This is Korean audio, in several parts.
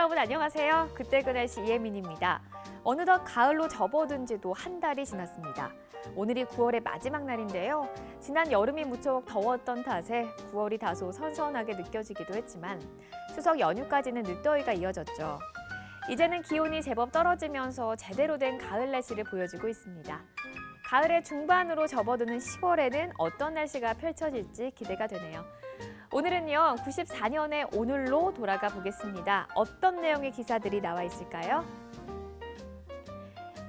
여러분 안녕하세요. 그때 그 날씨 이혜민입니다. 어느덧 가을로 접어든 지도 한 달이 지났습니다. 오늘이 9월의 마지막 날인데요. 지난 여름이 무척 더웠던 탓에 9월이 다소 선선하게 느껴지기도 했지만 추석 연휴까지는 늦더위가 이어졌죠. 이제는 기온이 제법 떨어지면서 제대로 된 가을 날씨를 보여주고 있습니다. 가을의 중반으로 접어드는 10월에는 어떤 날씨가 펼쳐질지 기대가 되네요. 오늘은요, 94년의 오늘로 돌아가 보겠습니다. 어떤 내용의 기사들이 나와 있을까요?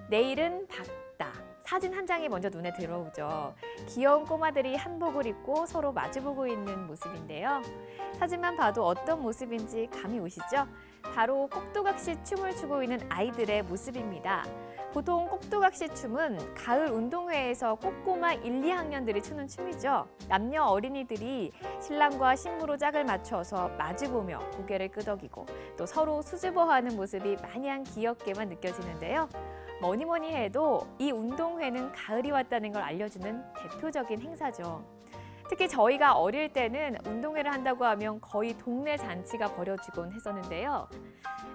내일은 밝다. 사진 한 장이 먼저 눈에 들어오죠. 귀여운 꼬마들이 한복을 입고 서로 마주보고 있는 모습인데요. 사진만 봐도 어떤 모습인지 감이 오시죠? 바로 꼭두각시 춤을 추고 있는 아이들의 모습입니다. 보통 꼭두각시 춤은 가을 운동회에서 꼬꼬마 1, 2학년들이 추는 춤이죠. 남녀 어린이들이 신랑과 신부로 짝을 맞춰서 마주보며 고개를 끄덕이고 또 서로 수줍어하는 모습이 마냥 귀엽게만 느껴지는데요. 뭐니 해도 이 운동회는 가을이 왔다는 걸 알려주는 대표적인 행사죠. 특히 저희가 어릴 때는 운동회를 한다고 하면 거의 동네 잔치가 벌어지곤 했었는데요.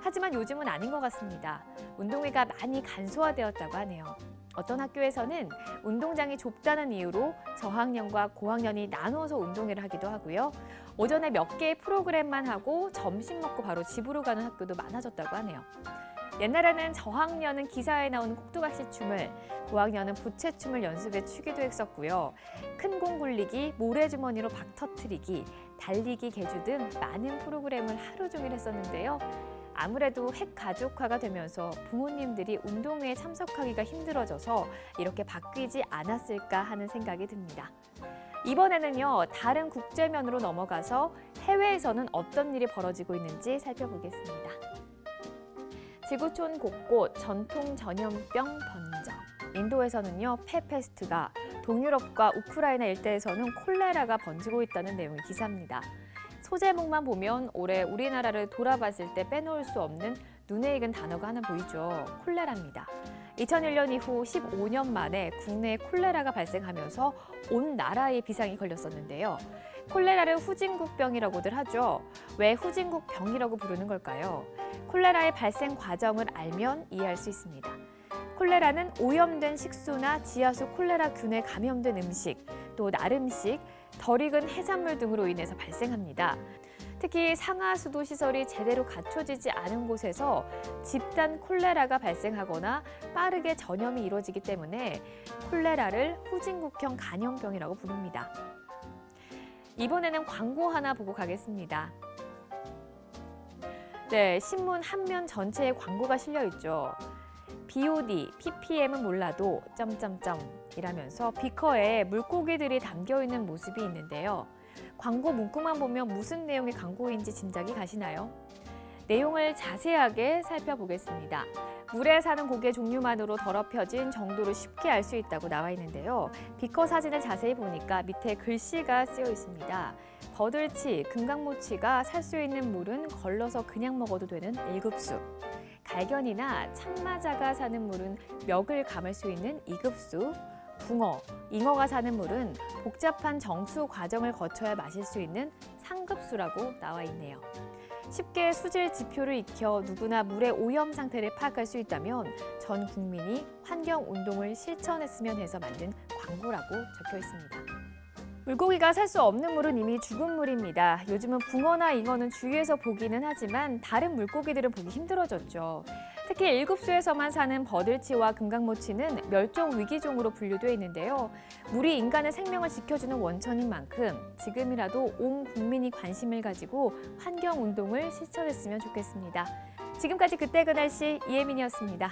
하지만 요즘은 아닌 것 같습니다. 운동회가 많이 간소화되었다고 하네요. 어떤 학교에서는 운동장이 좁다는 이유로 저학년과 고학년이 나누어서 운동회를 하기도 하고요. 오전에 몇 개의 프로그램만 하고 점심 먹고 바로 집으로 가는 학교도 많아졌다고 하네요. 옛날에는 저학년은 기사에 나오는 꼭두각시 춤을, 고학년은 부채춤을 연습해 추기도 했었고요. 큰 공 굴리기, 모래주머니로 박 터트리기, 달리기 개주 등 많은 프로그램을 하루 종일 했었는데요. 아무래도 핵가족화가 되면서 부모님들이 운동회에 참석하기가 힘들어져서 이렇게 바뀌지 않았을까 하는 생각이 듭니다. 이번에는요, 다른 국제면으로 넘어가서 해외에서는 어떤 일이 벌어지고 있는지 살펴보겠습니다. 지구촌 곳곳 전통 전염병 번져. 인도에서는요, 폐페스트가, 동유럽과 우크라이나 일대에서는 콜레라가 번지고 있다는 내용의 기사입니다. 소제목만 보면 올해 우리나라를 돌아봤을 때 빼놓을 수 없는 눈에 익은 단어가 하나 보이죠. 콜레라입니다. 2001년 이후 15년 만에 국내에 콜레라가 발생하면서 온 나라에 비상이 걸렸었는데요. 콜레라를 후진국병이라고들 하죠. 왜 후진국병이라고 부르는 걸까요? 콜레라의 발생 과정을 알면 이해할 수 있습니다. 콜레라는 오염된 식수나 지하수 콜레라균에 감염된 음식, 또 날음식, 덜 익은 해산물 등으로 인해서 발생합니다. 특히 상하수도 시설이 제대로 갖춰지지 않은 곳에서 집단 콜레라가 발생하거나 빠르게 전염이 이루어지기 때문에 콜레라를 후진국형 간염병이라고 부릅니다. 이번에는 광고 하나 보고 가겠습니다. 네, 신문 한 면 전체에 광고가 실려 있죠. BOD, ppm은 몰라도 이라면서 비커에 물고기들이 담겨있는 모습이 있는데요. 광고 문구만 보면 무슨 내용의 광고인지 짐작이 가시나요? 내용을 자세하게 살펴보겠습니다. 물에 사는 고기의 종류만으로 더럽혀진 정도를 쉽게 알 수 있다고 나와 있는데요. 비커 사진을 자세히 보니까 밑에 글씨가 쓰여 있습니다. 버들치, 금강모치가 살 수 있는 물은 걸러서 그냥 먹어도 되는 1급수. 갈견이나 참마자가 사는 물은 멱을 감을 수 있는 2급수. 붕어, 잉어가 사는 물은 복잡한 정수 과정을 거쳐야 마실 수 있는 3급수라고 나와 있네요. 쉽게 수질 지표를 익혀 누구나 물의 오염 상태를 파악할 수 있다면 전 국민이 환경운동을 실천했으면 해서 만든 광고라고 적혀 있습니다. 물고기가 살 수 없는 물은 이미 죽은 물입니다. 요즘은 붕어나 잉어는 주위에서 보기는 하지만 다른 물고기들은 보기 힘들어졌죠. 특히 1급수에서만 사는 버들치와 금강모치는 멸종 위기종으로 분류되어 있는데요. 물이 인간의 생명을 지켜주는 원천인 만큼 지금이라도 온 국민이 관심을 가지고 환경운동을 실천했으면 좋겠습니다. 지금까지 그때 그 날씨 이혜민이었습니다.